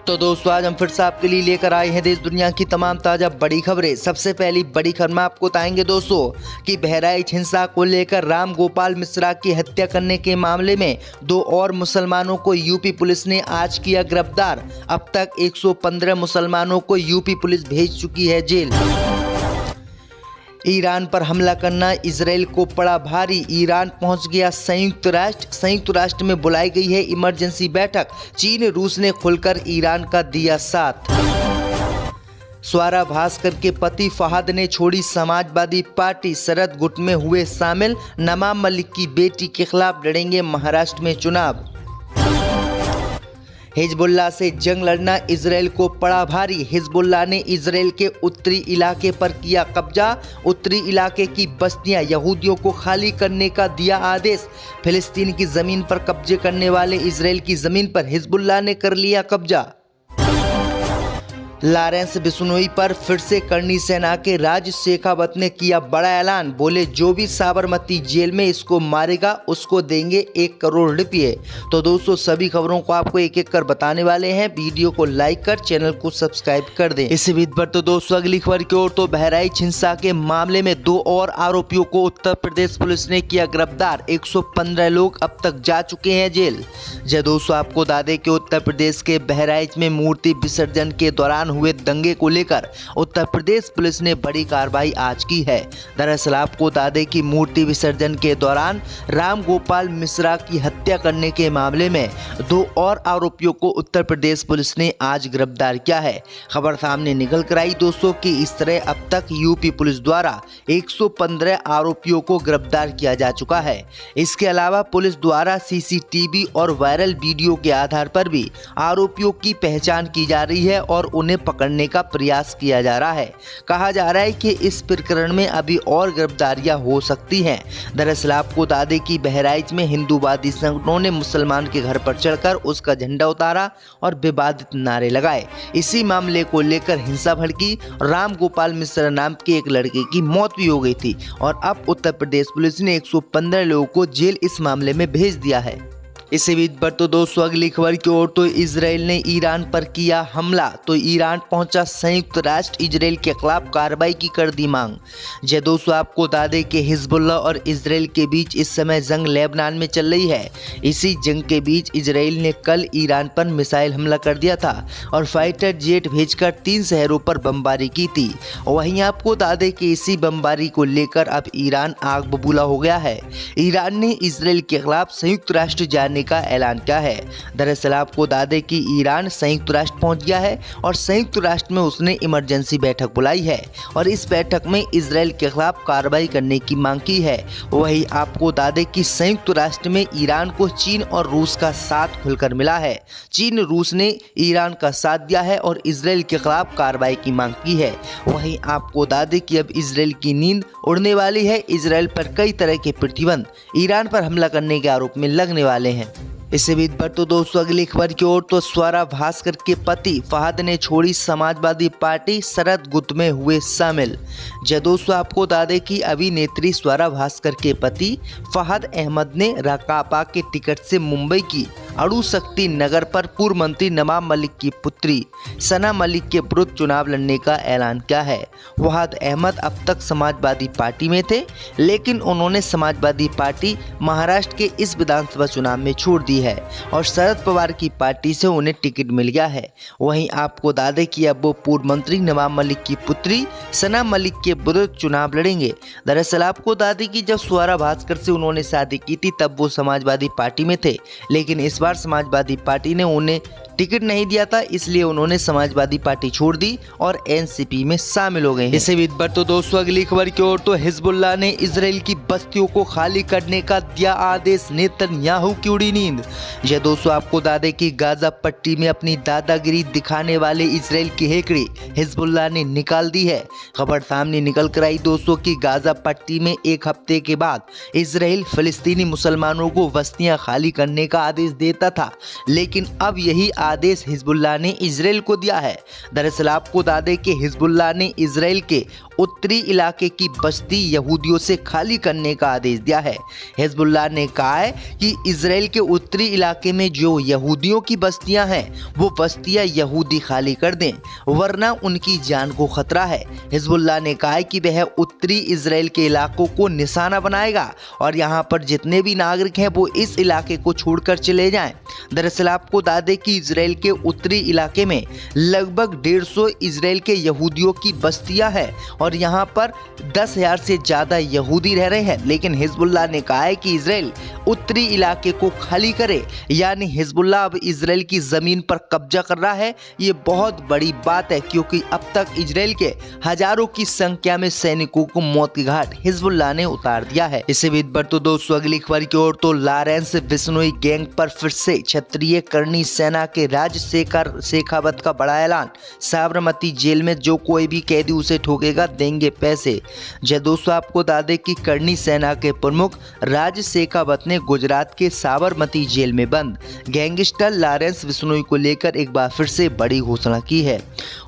तो दोस्तों आज हम फिर से आपके लिए लेकर आए हैं देश दुनिया की तमाम ताज़ा बड़ी खबरें। सबसे पहली बड़ी खबर में आपको बताएंगे दोस्तों कि बहराइच हिंसा को लेकर राम गोपाल मिश्रा की हत्या करने के मामले में 2 और मुसलमानों को यूपी पुलिस ने आज किया गिरफ्तार। अब तक 115 मुसलमानों को यूपी पुलिस भेज चुकी है जेल। ईरान पर हमला करना इजराइल को पड़ा भारी, ईरान पहुंच गया संयुक्त राष्ट्र में बुलाई गई है इमरजेंसी बैठक, चीन रूस ने खुलकर ईरान का दिया साथ। स्वरा भास्कर के पति फहद ने छोड़ी समाजवादी पार्टी, शरद गुट में हुए शामिल, नवाब मलिक की बेटी के खिलाफ लड़ेंगे महाराष्ट्र में चुनाव। हिजबुल्लाह से जंग लड़ना इजराइल को पड़ा भारी, हिजबुल्लाह ने इजराइल के उत्तरी इलाके पर किया कब्जा, उत्तरी इलाके की बस्तियां यहूदियों को खाली करने का दिया आदेश। फिलिस्तीन की जमीन पर कब्जे करने वाले इजराइल की जमीन पर हिजबुल्लाह ने कर लिया कब्जा। लॉरेंस बिश्नोई पर फिर से करनी सेना के राज शेखावत ने किया बड़ा ऐलान, बोले जो भी साबरमती जेल में इसको मारेगा उसको देंगे 1 करोड़ रुपये। तो दोस्तों सभी खबरों को आपको एक एक कर बताने वाले हैं, वीडियो को लाइक कर चैनल को सब्सक्राइब कर दें। इसी बीच पर तो दोस्तों अगली खबर की ओर, तो बहराइच हिंसा के मामले में 2 और आरोपियों को उत्तर प्रदेश पुलिस ने किया गिरफ्तार, 115 लोग अब तक जा चुके हैं जेल। जय दोस्तों आपको बता दें कि उत्तर प्रदेश के बहराइच में मूर्ति विसर्जन के दौरान हुए दंगे को लेकर उत्तर प्रदेश पुलिस ने बड़ी कार्रवाई आज की है। दरअसल आपको बता दें कि मूर्ति विसर्जन के दौरान राम गोपाल मिश्रा की हत्या करने के मामले में 2 और आरोपियों को उत्तर प्रदेश पुलिस ने आज गिरफ्तार किया है। खबर सामने निकल कर आई दोस्तों कि इस तरह अब तक यूपी पुलिस द्वारा 115 आरोपियों को गिरफ्तार किया जा चुका है। इसके अलावा पुलिस द्वारा सीसीटीवी और वायरल वीडियो के आधार पर भी आरोपियों की पहचान की जा रही है और उन्हें पकड़ने का प्रयास किया जा रहा है। कहा जा रहा है कि इस प्रकरण में अभी और गिरफ्तारियां हो सकती हैं। दरअसल आपको बता दें कि बहराइच में हिंदूवादी संगठनों ने मुसलमान के घर पर चढ़कर उसका झंडा उतारा और विवादित नारे लगाए। इसी मामले को लेकर हिंसा भड़की, राम गोपाल मिश्रा नाम के एक लड़के की मौत भी हो गई थी और अब उत्तर प्रदेश पुलिस ने 115 लोगों को जेल इस मामले में भेज दिया है। इसी बीच पर तो दोस्तों अगली खबर की ओर, तो इजराइल ने ईरान पर किया हमला, तो ईरान पहुंचा संयुक्त राष्ट्र, इजराइल के खिलाफ कार्रवाई की कर दी मांग। जय दोस्तों आपको बता दें कि हिजबुल्लाह और इजराइल के बीच इस समय जंग लेबनान में चल रही है। इसी जंग के बीच इजराइल ने कल ईरान पर मिसाइल हमला कर दिया था और फाइटर जेट भेजकर 3 शहरों पर बमबारी की थी। वहीं आपको बता दें कि इसी बमबारी को लेकर अब ईरान आग बबूला हो गया है। ईरान ने इजराइल के खिलाफ संयुक्त राष्ट्र जाने का ऐलान किया है। दरअसल आपको बता दें कि ईरान संयुक्त राष्ट्र पहुंच गया है और संयुक्त राष्ट्र में उसने इमरजेंसी बैठक बुलाई है और इस बैठक में इजराइल के खिलाफ कार्रवाई करने की मांग की है। वहीं आपको बता दें कि संयुक्त राष्ट्र में ईरान को चीन और रूस का साथ खुलकर मिला है। चीन रूस ने ईरान का साथ दिया है और इजराइल के खिलाफ कार्रवाई की मांग की है। वहीं आपको बता दें कि अब इजराइल की नींद उड़ने वाली है। इजराइल पर कई तरह के प्रतिबंध ईरान पर हमला करने के आरोप में लगने वाले हैं। इसी बीच पर तो दोस्तों अगली खबर की ओर, तो स्वरा भास्कर के पति फहद ने छोड़ी समाजवादी पार्टी, शरद गुट में हुए शामिल। जय दोस्तों आपको बता दें कि अभिनेत्री स्वरा भास्कर के पति फहद अहमद ने राकापा के टिकट से मुंबई की अणुशक्ति नगर पर पूर्व मंत्री नवाब मलिक की पुत्री सना मलिक के विरुद्ध चुनाव लड़ने का ऐलान किया है। फहद अहमद अब तक समाजवादी पार्टी में थे, लेकिन उन्होंने समाजवादी पार्टी महाराष्ट्र के इस विधानसभा चुनाव में छोड़ दी है और शरद पवार की पार्टी से उन्हें टिकट मिल गया है। वहीं आपको बता दें कि अब वो पूर्व मंत्री नवाब मलिक की पुत्री सना मलिक के विरुद्ध चुनाव लड़ेंगे। दरअसल आपको बता दें कि जब स्वरा भास्कर से उन्होंने शादी की थी तब वो समाजवादी पार्टी में थे, लेकिन इस बार समाजवादी पार्टी ने उन्हें टिकट नहीं दिया था, इसलिए उन्होंने समाजवादी पार्टी छोड़ दी और एनसीपी में शामिल हो गए हैं। इसी बीच पर तो दोस्तों अगली खबर की ओर, तो हिजबुल्लाह ने इजराइल की बस्तियों को खाली करने का दिया आदेश, नेतन्याहू की उड़ी नींद। यह दोस्तों आपको बता दें कि गाजा पट्टी में अपनी दादागिरी दिखाने वाले इजराइल की हेकड़ी हिजबुल्लाह ने निकाल दी है। खबर सामने निकल कर आई दोस्तों की गाजा पट्टी में 1 हफ्ते के बाद इजराइल फिलिस्तीनी मुसलमानों को बस्तियां खाली करने का आदेश देता था, लेकिन अब यही आदेश हिजबुल्लाह ने इजराइल को दिया है। दरअसल आपको बता दें कि हिजबुल्लाह ने इजराइल के उत्तरी इलाके की बस्ती यहूदियों से खाली करने का आदेश दिया है। हिजबुल्लाह ने कहा है कि इजराइल के उत्तरी इलाके में जो यहूदियों की बस्तियां हैं वो बस्तियां यहूदी खाली कर दें, वरना उनकी जान को खतरा है। हिजबुल्लाह ने कहा है कि वह उत्तरी इजराइल के इलाकों को निशाना बनाएगा और यहाँ पर जितने भी नागरिक हैं वो इस इलाके को छोड़कर चले जाएं। दरअसल आपको बता दें कि इजराइल के उत्तरी इलाके में लगभग 150 इजराइल के यहूदियों की बस्तियां हैं और यहाँ पर 10,000 से ज़्यादा यहूदी रह रहे हैं। लेकिन हिजबुल्लाह ने कहा है कि इजराइल उत्तरी इलाके को खाली करे, यानी हिजबुल्लाह अब इजराइल की ज़मीन पर कब्जा कर रहा है। ये बहुत बड़ी बात है क्योंकि अब तक इजराइल के हजारों की संख्या में सैनिकों को मौत के घाट हिजबुल्लाह ने उतार दिया है। इसी बीच बढ़ तो दोस्तों अगली खबर की ओर तो लॉरेंस बिश्नोई गैंग पर फिर से क्षत्रिय करनी सेना के राज शेखावत का बड़ा ऐलान। साबरमती जेल में जो कोई भी कैदी उसे ठोकेगा देंगे पैसे। जय दोस्तों आपको बता दें कि करनी सेना के प्रमुख राज शेखावत ने गुजरात के साबरमती जेल में बंद गैंगस्टर लॉरेंस बिश्नोई को लेकर एक बार फिर से बड़ी घोषणा की है।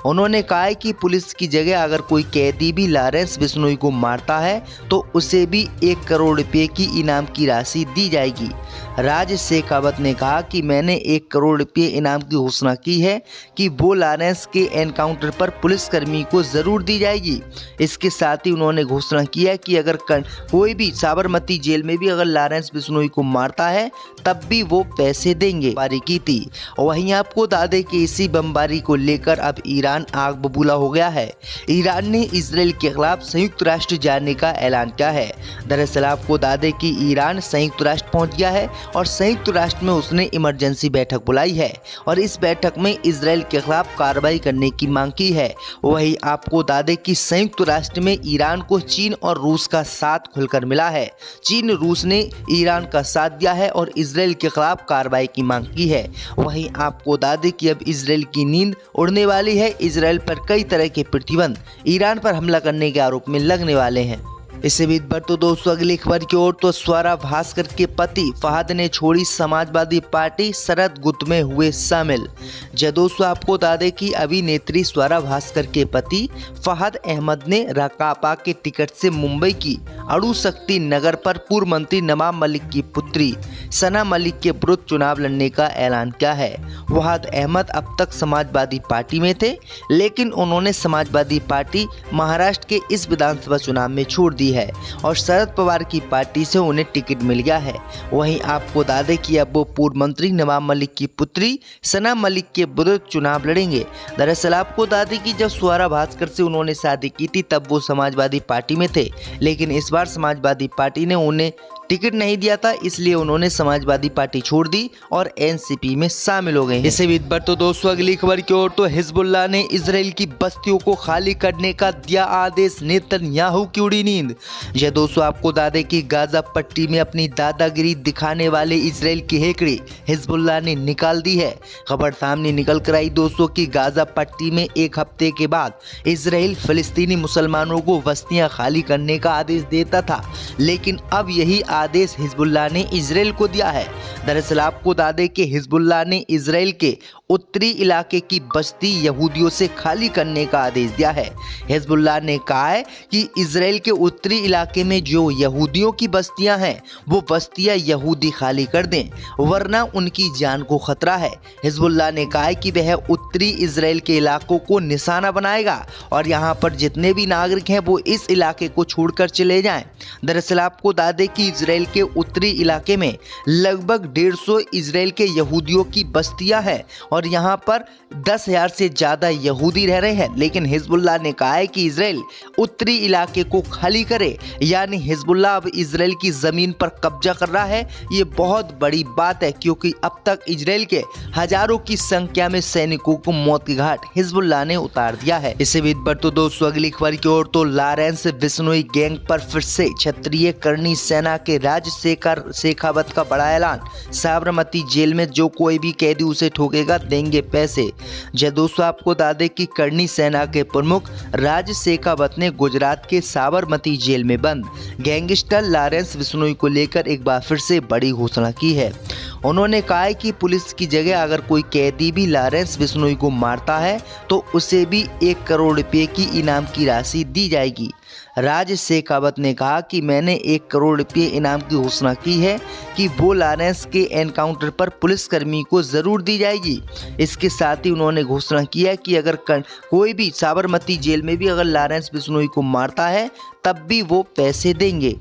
उन्होंने कहा है कि पुलिस की जगह अगर कोई कैदी भी लॉरेंस बिश्नोई को मारता है तो उसे भी 1 करोड़ रुपए की इनाम की राशि दी जाएगी। राज शेखावत ने कहा कि मैंने 1 करोड़ रुपए इनाम की घोषणा की है कि वो लॉरेंस के एनकाउंटर पर पुलिसकर्मी को जरूर दी जाएगी। इसके साथ ही उन्होंने घोषणा की है कि अगर कोई भी साबरमती जेल में भी अगर लॉरेंस बिश्नोई को मारता है तब भी वो पैसे देंगे। बमबारी की थी। वहीं आपको बता दें कि इसी बमबारी को लेकर अब ईरान आग बबूला हो गया है। ईरान ने इजराइल के खिलाफ संयुक्त राष्ट्र जाने का ऐलान किया है। दरअसल आपको बता दें कि ईरान संयुक्त राष्ट्र पहुंच गया है और संयुक्त राष्ट्र में उसने इमरजेंसी बैठक बुलाई है और इस बैठक में इजराइल के खिलाफ कार्रवाई करने की मांग की है। वहीं आपको बता दें कि संयुक्त राष्ट्र में ईरान को चीन और रूस का साथ खुलकर मिला है। चीन रूस ने ईरान का साथ दिया है और इजराइल के खिलाफ कार्रवाई की मांग की है। वहीं आपको बता दें कि अब इजराइल की नींद उड़ने वाली है। इजराइल पर कई तरह के प्रतिबंध ईरान पर हमला करने के आरोप में लगने वाले हैं। इसी बीच बढ़ तो दोस्तों अगली खबर की ओर तो स्वरा भास्कर के पति फहद ने छोड़ी समाजवादी पार्टी, शरद गुट में हुए शामिल। जय दोस्तों आपको बता दें कि अभिनेत्री स्वरा भास्कर के पति फहद अहमद ने राकापा के टिकट से मुंबई की अणुशक्ति नगर पर पूर्व मंत्री नवाब मलिक की पुत्री सना मलिक के विरुद्ध चुनाव लड़ने का ऐलान किया है। फहद अहमद अब तक समाजवादी पार्टी में थे, लेकिन उन्होंने समाजवादी पार्टी महाराष्ट्र के इस विधानसभा चुनाव में छोड़ दी है और शरद पवार की पार्टी से उन्हें टिकट मिल गया है। वहीं आपको बता दें कि अब वो पूर्व मंत्री नवाब मलिक की पुत्री सना मलिक के विरुद्ध चुनाव लड़ेंगे। दरअसल आपको बता दें कि जब स्वरा भास्कर से उन्होंने शादी की थी तब वो समाजवादी पार्टी में थे, लेकिन इस बार समाजवादी पार्टी ने उन्हें टिकट नहीं दिया था, इसलिए उन्होंने समाजवादी पार्टी छोड़ दी और एनसीपी में शामिल हो गए। इसी बीच बढ़ तो दोस्तों अगली खबर की ओर तो हिजबुल्लाह ने इजराइल की बस्तियों को खाली करने का दिया आदेश, नेतन्याहू की उड़ी नींद। यह दोस्तों आपको बता दें कि गाजा पट्टी में अपनी दादागिरी दिखाने वाले इजराइल की हेकड़ी हिजबुल्लाह ने निकाल दी है। खबर सामने निकल कर आई दोस्तों की गाजा पट्टी में एक हफ्ते के बाद इजराइल फिलिस्तीनी मुसलमानों को बस्तियां खाली करने का आदेश देता था, लेकिन अब यही आदेश हिजबुल्लाह ने इजराइल को दिया है। दरअसल आपको बता दें कि हिजबुल्लाह ने इजराइल के उत्तरी इलाके की बस्ती यहूदियों से खाली करने का आदेश दिया है। हिजबुल्लाह ने कहा है कि इजराइल के उत्तरी इलाके में जो यहूदियों की बस्तियां हैं वो बस्तियां यहूदी खाली कर दें, वरना उनकी जान को खतरा है। हिजबुल्लाह ने कहा है कि वह उत्तरी इजराइल के इलाकों को निशाना बनाएगा और यहाँ पर जितने भी नागरिक हैं वो इस इलाके को छोड़कर चले जाएं। दरअसल आपको बता दें कि इजराइल के उत्तरी इलाके में लगभग 150 इजराइल के यहूदियों की बस्तियां हैं और यहाँ पर 10,000 से ज़्यादा यहूदी रह रहे हैं। लेकिन हिजबुल्लाह ने कहा है कि इजराइल उत्तरी इलाके को खाली करे, यानी हिजबुल्लाह अब इजराइल की ज़मीन पर कब्जा कर रहा है। ये बहुत बड़ी बात है क्योंकि अब तक इजराइल के हजारों की संख्या में सैनिकों को मौत के घाट हिजबुल्लाह ने उतार दिया है। इसी बीच बढ़ तो दोस्तों अगली खबर की ओर तो लॉरेंस बिश्नोई गैंग पर फिर से क्षत्रिय करनी सेना के राज शेखावत का बड़ा ऐलान। साबरमती जेल में जो कोई भी कैदी उसे ठोकेगा देंगे पैसे। जय दोस्तों, आपको बता दें कि करनी सेना के प्रमुख राज शेखावत ने गुजरात के साबरमती जेल में बंद गैंगस्टर लॉरेंस बिश्नोई को लेकर एक बार फिर से बड़ी घोषणा की है। उन्होंने कहा है कि पुलिस की जगह अगर कोई कैदी भी लॉरेंस बिश्नोई को मारता है तो उसे भी 1 करोड़ रुपए की इनाम की राशि दी जाएगी। राज शेखावत ने कहा कि मैंने 1 करोड़ रुपये इनाम की घोषणा की है कि वो लॉरेंस के एनकाउंटर पर पुलिसकर्मी को ज़रूर दी जाएगी। इसके साथ ही उन्होंने घोषणा किया कि अगर कोई भी साबरमती जेल में भी अगर लॉरेंस बिश्नोई को मारता है तब भी वो पैसे देंगे।